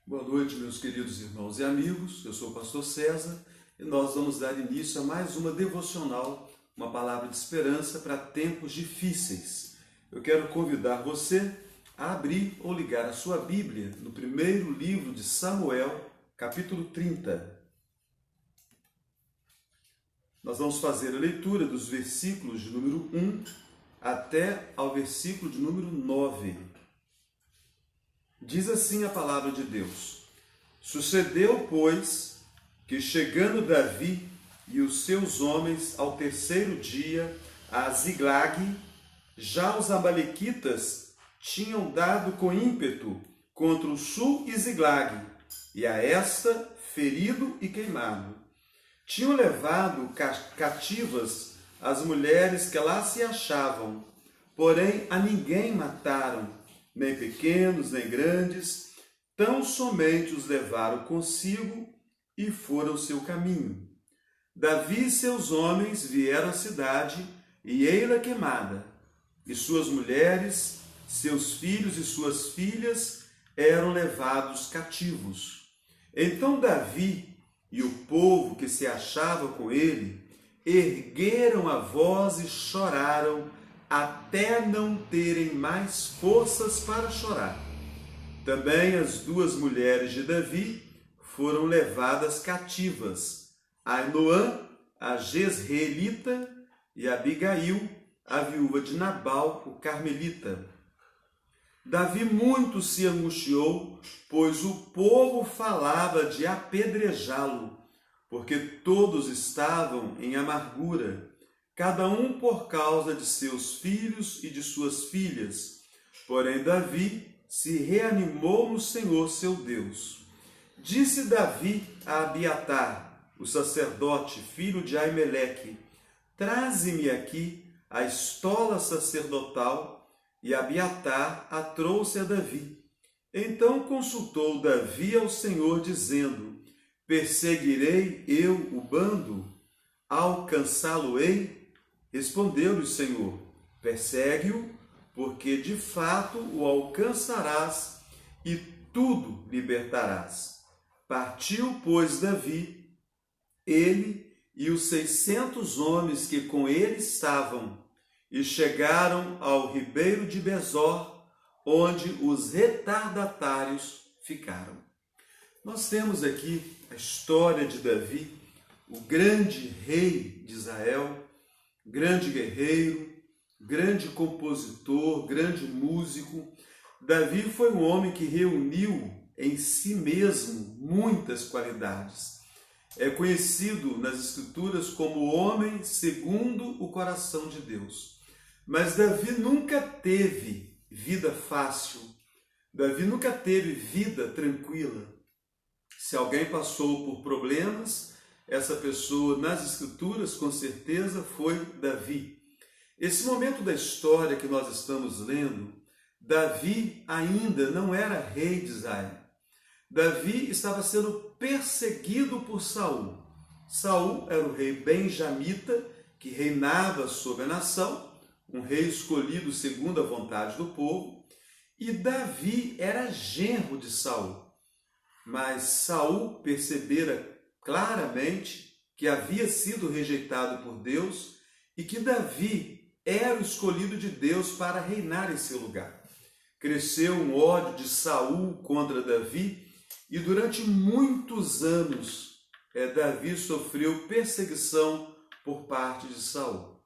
Boa noite, meus queridos irmãos e amigos. Eu sou o pastor César e nós vamos dar início a mais uma devocional, uma palavra de esperança para tempos difíceis. Eu quero convidar você a abrir ou ligar a sua Bíblia no primeiro livro de Samuel, capítulo 30. Nós vamos fazer a leitura dos versículos de número 1 até ao versículo de número 9. Diz assim a palavra de Deus: Sucedeu, pois, que chegando Davi e os seus homens ao terceiro dia a Ziglag, já os amalequitas tinham dado com ímpeto contra o sul e Ziglag, e a esta ferido e queimado. Tinham levado cativas as mulheres que lá se achavam, porém a ninguém mataram, nem pequenos, nem grandes, tão somente os levaram consigo e foram seu caminho. Davi e seus homens vieram à cidade, e ei-la queimada, e suas mulheres, seus filhos e suas filhas eram levados cativos. Então Davi e o povo que se achava com ele ergueram a voz e choraram, até não terem mais forças para chorar. Também as duas mulheres de Davi foram levadas cativas, Ainoã, a Jezreelita, e Abigail, a viúva de Nabal, o carmelita. Davi muito se angustiou, pois o povo falava de apedrejá-lo, porque todos estavam em amargura, cada um por causa de seus filhos e de suas filhas. Porém Davi se reanimou no Senhor seu Deus. Disse Davi a Abiatar, o sacerdote, filho de Aimeleque: Traze-me aqui a estola sacerdotal. E Abiatar a trouxe a Davi. Então consultou Davi ao Senhor, dizendo: Perseguirei eu o bando? Alcançá-lo-ei? Respondeu-lhe o Senhor: Persegue-o, porque de fato o alcançarás e tudo libertarás. Partiu, pois, Davi, ele e os 600 homens que com ele estavam, e chegaram ao ribeiro de Besor, onde os retardatários ficaram. Nós temos aqui a história de Davi, o grande rei de Israel, grande guerreiro, grande compositor, grande músico. Davi foi um homem que reuniu em si mesmo muitas qualidades. É conhecido nas Escrituras como o homem segundo o coração de Deus. Mas Davi nunca teve vida fácil. Davi nunca teve vida tranquila. Se alguém passou por problemas, essa pessoa nas Escrituras com certeza foi Davi. Esse momento da história que nós estamos lendo, Davi ainda não era rei de Israel. Davi estava sendo perseguido por Saul. Saul era o rei benjamita que reinava sobre a nação, um rei escolhido segundo a vontade do povo, e Davi era genro de Saul. Mas Saul percebera claramente que havia sido rejeitado por Deus e que Davi era o escolhido de Deus para reinar em seu lugar. Cresceu um ódio de Saul contra Davi e durante muitos anos Davi sofreu perseguição por parte de Saul.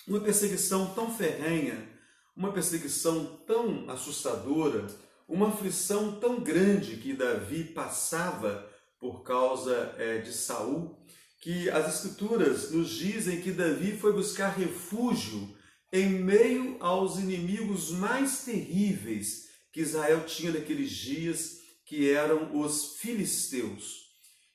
Uma perseguição tão ferrenha, uma perseguição tão assustadora, uma aflição tão grande que Davi passava por causa de Saul, que as Escrituras nos dizem que Davi foi buscar refúgio em meio aos inimigos mais terríveis que Israel tinha naqueles dias, que eram os filisteus.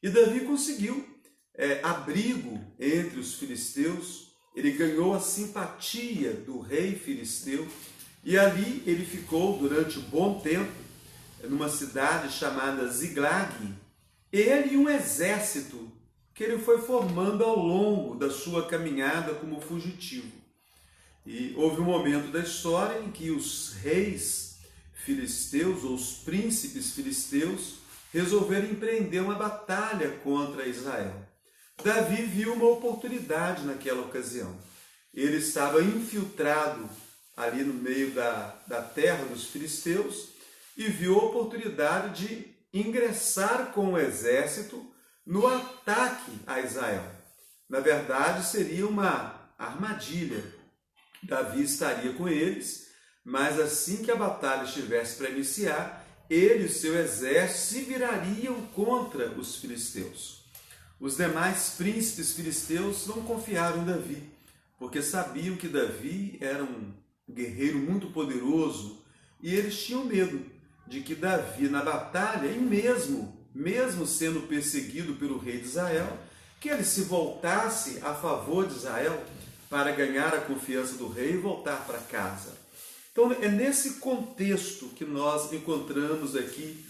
E Davi conseguiu abrigo entre os filisteus, ele ganhou a simpatia do rei filisteu, e ali ele ficou durante um bom tempo, numa cidade chamada Ziglag, ele e um exército que ele foi formando ao longo da sua caminhada como fugitivo. E houve um momento da história em que os reis filisteus, ou os príncipes filisteus, resolveram empreender uma batalha contra Israel. Davi viu uma oportunidade naquela ocasião. Ele estava infiltrado ali no meio da terra dos filisteus e viu a oportunidade de ingressar com o exército no ataque a Israel. Na verdade, seria uma armadilha. Davi estaria com eles, mas assim que a batalha estivesse para iniciar, ele e o seu exército se virariam contra os filisteus. Os demais príncipes filisteus não confiaram em Davi, porque sabiam que Davi era um guerreiro muito poderoso e eles tinham medo de que Davi na batalha, e mesmo sendo perseguido pelo rei de Israel, que ele se voltasse a favor de Israel para ganhar a confiança do rei e voltar para casa. Então é nesse contexto que nós encontramos aqui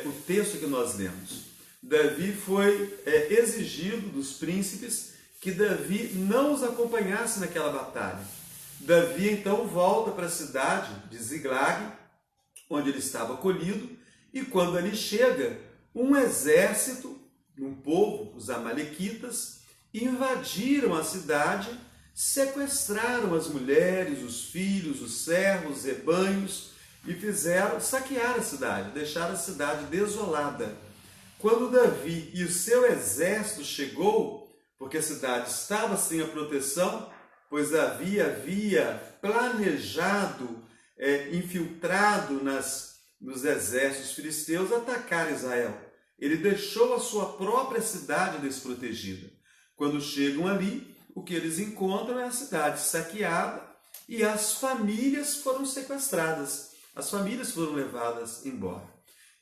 o texto que nós lemos. Davi foi exigido dos príncipes que Davi não os acompanhasse naquela batalha. Davi então volta para a cidade de Ziglag, onde ele estava acolhido, e quando ali chega, um exército, um povo, os amalequitas, invadiram a cidade, sequestraram as mulheres, os filhos, os servos, os rebanhos e fizeram saquear a cidade, deixaram a cidade desolada. Quando Davi e o seu exército chegou, porque a cidade estava sem a proteção, pois Davi havia planejado, infiltrado nos exércitos filisteus, atacar Israel. Ele deixou a sua própria cidade desprotegida. Quando chegam ali, o que eles encontram é a cidade saqueada e as famílias foram sequestradas. As famílias foram levadas embora.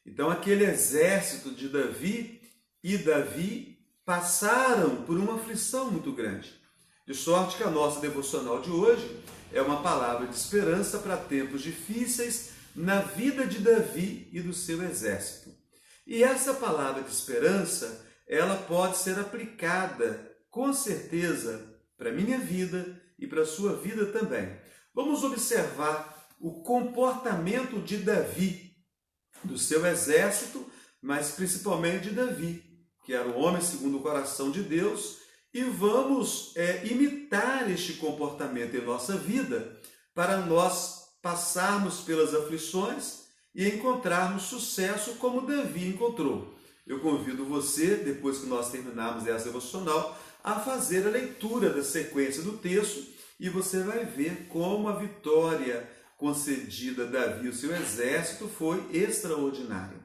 Então aquele exército de Davi e Davi passaram por uma aflição muito grande. De sorte que a nossa devocional de hoje é uma palavra de esperança para tempos difíceis na vida de Davi e do seu exército. E essa palavra de esperança, ela pode ser aplicada com certeza para a minha vida e para a sua vida também. Vamos observar o comportamento de Davi, do seu exército, mas principalmente de Davi, que era um homem segundo o coração de Deus, e vamos imitar este comportamento em nossa vida para nós passarmos pelas aflições e encontrarmos sucesso como Davi encontrou. Eu convido você, depois que nós terminarmos essa devocional, a fazer a leitura da sequência do texto e você vai ver como a vitória concedida a Davi e o seu exército foi extraordinária.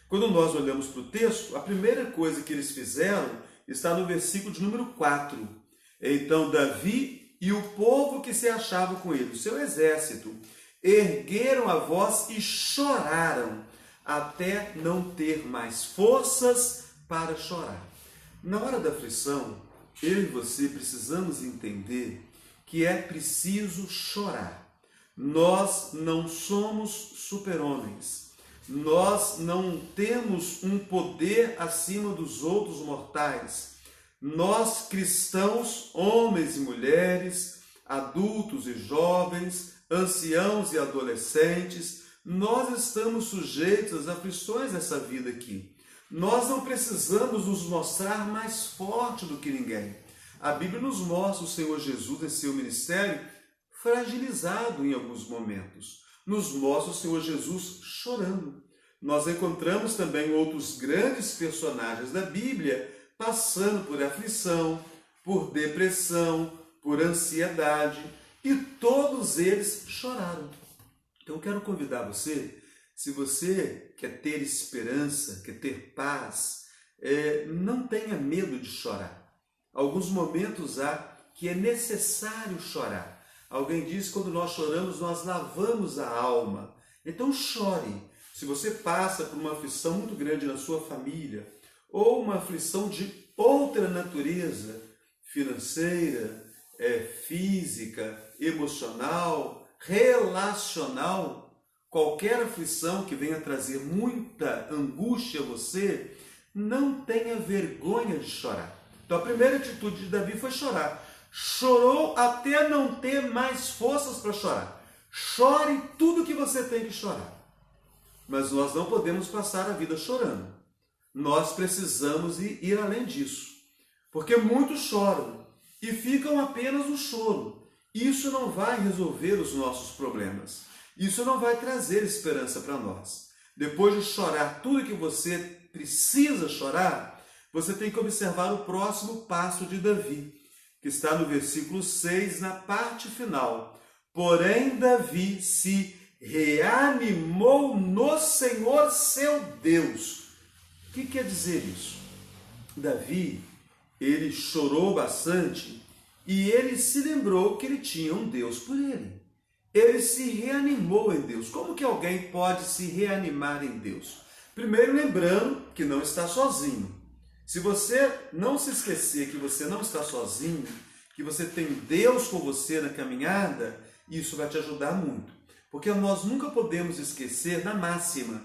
Quando nós olhamos para o texto, a primeira coisa que eles fizeram está no versículo de número 4. Então Davi e o povo que se achava com ele, o seu exército, ergueram a voz e choraram, até não ter mais forças para chorar. Na hora da aflição, eu e você precisamos entender que é preciso chorar. Nós não somos super-homens. Nós não temos um poder acima dos outros mortais. Nós, cristãos, homens e mulheres, adultos e jovens, anciãos e adolescentes, nós estamos sujeitos às aflições dessa vida aqui. Nós não precisamos nos mostrar mais forte do que ninguém. A Bíblia nos mostra o Senhor Jesus em seu ministério fragilizado em alguns momentos. Nos mostra o Senhor Jesus chorando. Nós encontramos também outros grandes personagens da Bíblia passando por aflição, por depressão, por ansiedade, e todos eles choraram. Então eu quero convidar você, se você quer ter esperança, quer ter paz, não tenha medo de chorar. Alguns momentos há que é necessário chorar. Alguém diz que quando nós choramos, nós lavamos a alma. Então chore. Se você passa por uma aflição muito grande na sua família, ou uma aflição de outra natureza, financeira, física, emocional, relacional, qualquer aflição que venha trazer muita angústia a você, não tenha vergonha de chorar. Então a primeira atitude de Davi foi chorar. Chorou até não ter mais forças para chorar. Chore tudo que você tem que chorar. Mas nós não podemos passar a vida chorando. nós precisamos ir além disso. Porque muitos choram e ficam apenas no choro. Isso não vai resolver os nossos problemas. Isso não vai trazer esperança para nós. Depois de chorar tudo que você precisa chorar, você tem que observar o próximo passo de Davi, que está no versículo 6, na parte final. Porém, Davi se reanimou no Senhor seu Deus. O que quer dizer isso? Davi, ele chorou bastante e ele se lembrou que ele tinha um Deus por ele. Ele se reanimou em Deus. Como que alguém pode se reanimar em Deus? Primeiro, lembrando que não está sozinho. Se você não se esquecer que você não está sozinho, que você tem Deus com você na caminhada, isso vai te ajudar muito. Porque nós nunca podemos esquecer da máxima: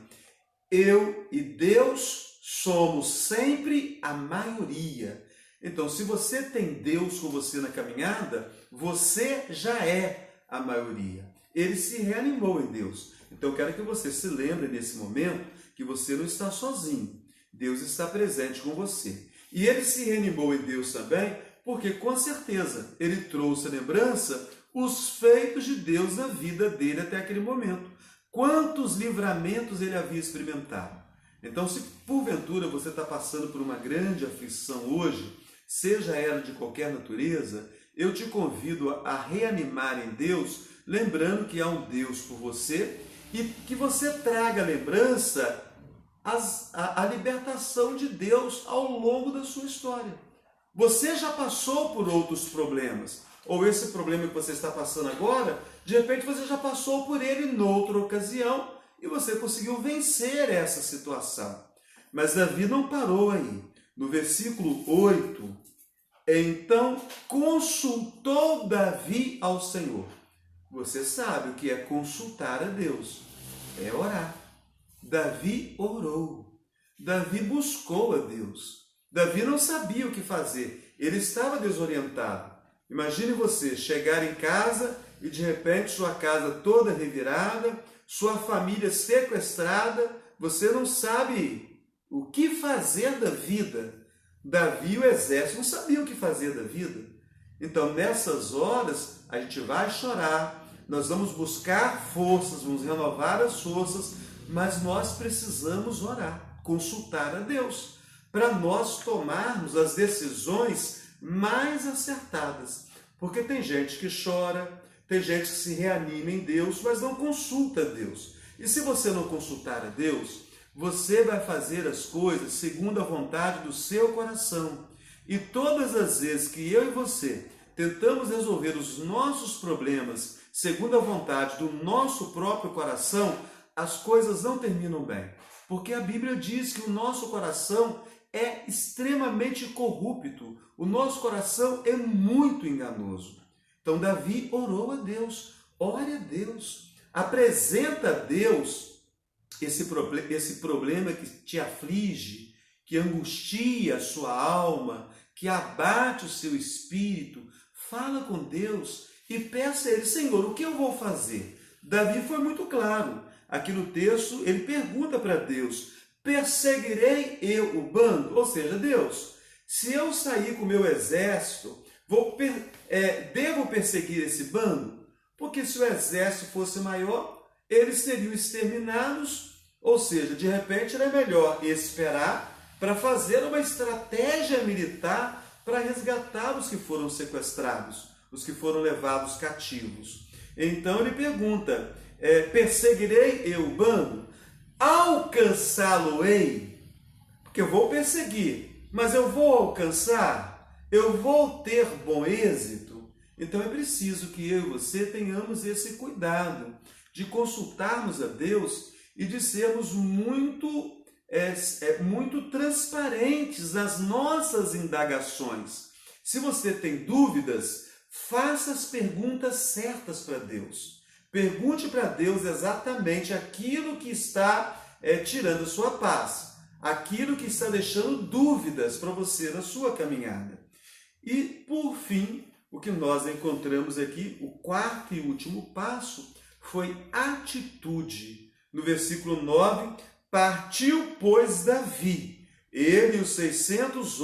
eu e Deus somos sempre a maioria. Então, se você tem Deus com você na caminhada, você já é a maioria. Ele se reanimou em Deus. Então, eu quero que você se lembre nesse momento que você não está sozinho. Deus está presente com você. E ele se reanimou em Deus também, porque com certeza ele trouxe à lembrança os feitos de Deus na vida dele até aquele momento. Quantos livramentos ele havia experimentado. Então, se porventura você está passando por uma grande aflição hoje, seja ela de qualquer natureza, eu te convido a reanimar em Deus, lembrando que há um Deus por você e que você traga a lembrança a libertação de Deus ao longo da sua história. Você já passou por outros problemas, ou esse problema que você está passando agora, de repente você já passou por ele noutra ocasião e você conseguiu vencer essa situação. Mas Davi não parou aí. No versículo 8, então consultou Davi ao Senhor. Você sabe o que é consultar a Deus? É orar. Davi orou. Davi buscou a Deus. Davi não sabia o que fazer. Ele estava desorientado. Imagine você chegar em casa e de repente sua casa toda revirada, sua família sequestrada, você não sabe o que fazer da vida. Davi e o exército não sabiam o que fazer da vida. Então, nessas horas, a gente vai chorar, nós vamos buscar forças, vamos renovar as forças, mas nós precisamos orar, consultar a Deus, para nós tomarmos as decisões mais acertadas. Porque tem gente que chora, tem gente que se reanima em Deus, mas não consulta a Deus. E se você não consultar a Deus, você vai fazer as coisas segundo a vontade do seu coração. E todas as vezes que eu e você tentamos resolver os nossos problemas segundo a vontade do nosso próprio coração, as coisas não terminam bem. Porque a Bíblia diz que o nosso coração é extremamente corrupto. O nosso coração é muito enganoso. Então Davi orou a Deus. Ore a Deus. Apresenta a Deus esse problema que te aflige, que angustia a sua alma, que abate o seu espírito. Fala com Deus e peça a Ele: Senhor, o que eu vou fazer? Davi foi muito claro. Aqui no texto, ele pergunta para Deus: perseguirei eu o bando? Ou seja, Deus, se eu sair com o meu exército, devo perseguir esse bando? Porque se o exército fosse maior, eles seriam exterminados, ou seja, de repente era melhor esperar para fazer uma estratégia militar para resgatar os que foram sequestrados, os que foram levados cativos. Então ele pergunta: perseguirei eu o bando? Alcançá-lo-ei? Porque eu vou perseguir, mas eu vou alcançar? Eu vou ter bom êxito? Então é preciso que eu e você tenhamos esse cuidado de consultarmos a Deus e de sermos muito transparentes nas nossas indagações. Se você tem dúvidas, faça as perguntas certas para Deus. Pergunte para Deus exatamente aquilo que está tirando a sua paz, aquilo que está deixando dúvidas para você na sua caminhada. E, por fim, o que nós encontramos aqui, o quarto e último passo, foi atitude. No versículo 9, partiu, pois, Davi, ele e os 600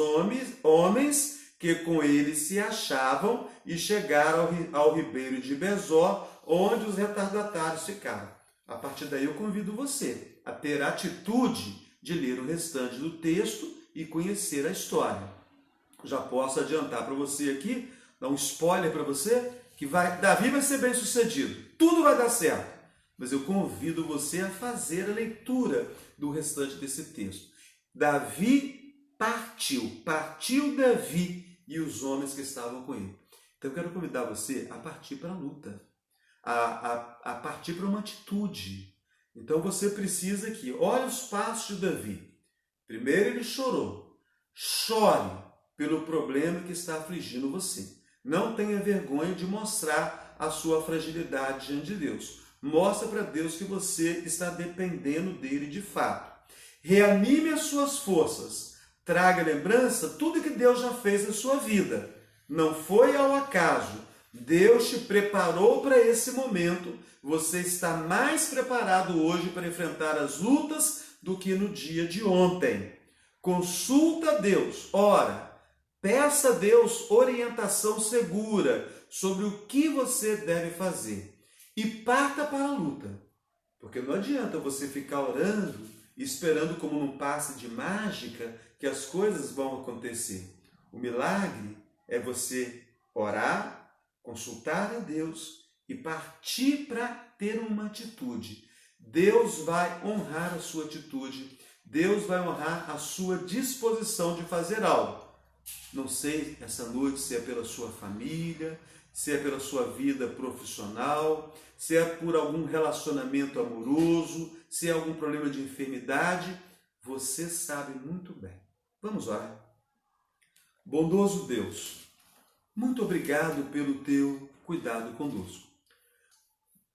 homens que com ele se achavam, e chegaram ao ribeiro de Besor, onde os retardatários ficaram. A partir daí eu convido você a ter a atitude de ler o restante do texto e conhecer a história. Já posso adiantar para você aqui, dar um spoiler para você, que Davi vai ser bem sucedido, tudo vai dar certo. Mas eu convido você a fazer a leitura do restante desse texto. Davi partiu Davi e os homens que estavam com ele. Então eu quero convidar você a partir para a luta, a partir para uma atitude. Então você precisa que, olhe os passos de Davi. Primeiro ele chorou. Chore pelo problema que está afligindo você. Não tenha vergonha de mostrar a sua fragilidade diante de Deus. Mostra para Deus que você está dependendo dele de fato. Reanime as suas forças. Traga lembrança tudo que Deus já fez na sua vida. Não foi ao acaso. Deus te preparou para esse momento. Você está mais preparado hoje para enfrentar as lutas do que no dia de ontem. Consulta a Deus, ora, peça a Deus orientação segura sobre o que você deve fazer e parta para a luta. Porque não adianta você ficar orando e esperando como num passe de mágica que as coisas vão acontecer. O milagre é você orar, consultar a Deus e partir para ter uma atitude. Deus vai honrar a sua atitude, Deus vai honrar a sua disposição de fazer algo. Não sei essa noite se é pela sua família, se é pela sua vida profissional, se é por algum relacionamento amoroso, se é algum problema de enfermidade, você sabe muito bem. Vamos orar. Bondoso Deus, muito obrigado pelo teu cuidado conosco.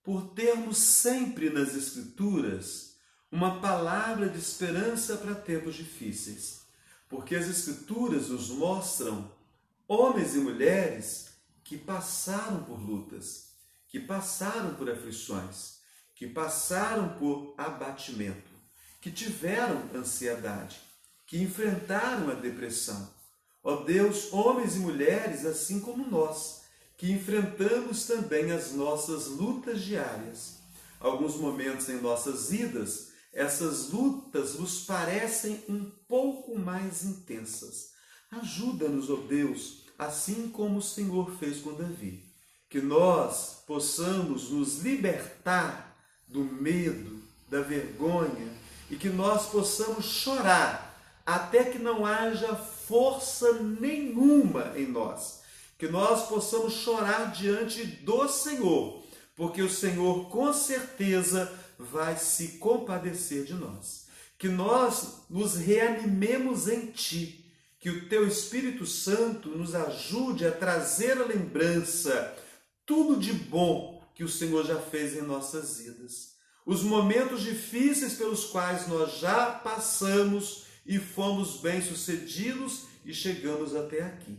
Por termos sempre nas Escrituras uma palavra de esperança para tempos difíceis. Porque as Escrituras nos mostram homens e mulheres que passaram por lutas, que passaram por aflições, que passaram por abatimento, que tiveram ansiedade, que enfrentaram a depressão. Ó Deus, homens e mulheres assim como nós, que enfrentamos também as nossas lutas diárias. Alguns momentos em nossas vidas, essas lutas nos parecem um pouco mais intensas. Ajuda-nos, ó Deus, assim como o Senhor fez com Davi, que nós possamos nos libertar do medo, da vergonha, e que nós possamos chorar até que não haja força nenhuma em nós. Que nós possamos chorar diante do Senhor, porque o Senhor com certeza vai se compadecer de nós. Que nós nos reanimemos em Ti, que o Teu Espírito Santo nos ajude a trazer a lembrança, tudo de bom que o Senhor já fez em nossas vidas. Os momentos difíceis pelos quais nós já passamos e fomos bem-sucedidos e chegamos até aqui.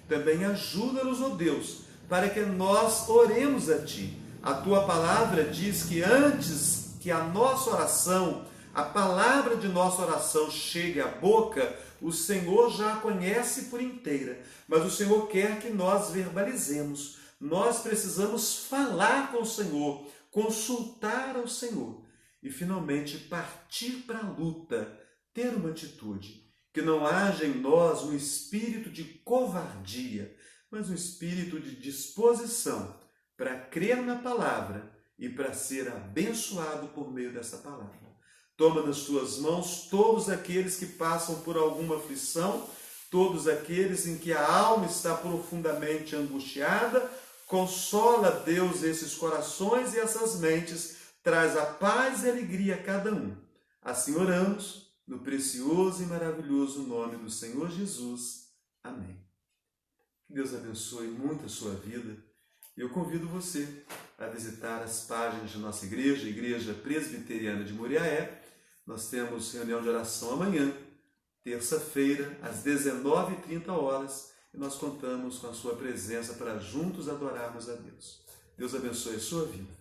Também ajuda-nos, ó Deus, para que nós oremos a Ti. A Tua palavra diz que antes que a nossa oração, a palavra de nossa oração chegue à boca, o Senhor já a conhece por inteira, mas o Senhor quer que nós verbalizemos. Nós precisamos falar com o Senhor, consultar ao Senhor e finalmente partir para a luta, ter uma atitude. Que não haja em nós um espírito de covardia, mas um espírito de disposição para crer na palavra e para ser abençoado por meio dessa palavra. Toma nas tuas mãos todos aqueles que passam por alguma aflição, todos aqueles em que a alma está profundamente angustiada. Consola, Deus, esses corações e essas mentes, traz a paz e a alegria a cada um. Assim oramos, no precioso e maravilhoso nome do Senhor Jesus. Amém. Que Deus abençoe muito a sua vida. Eu convido você a visitar as páginas de nossa igreja, Igreja Presbiteriana de Muriaé. Nós temos reunião de oração amanhã, terça-feira, às 19h30, e nós contamos com a sua presença para juntos adorarmos a Deus. Deus abençoe a sua vida.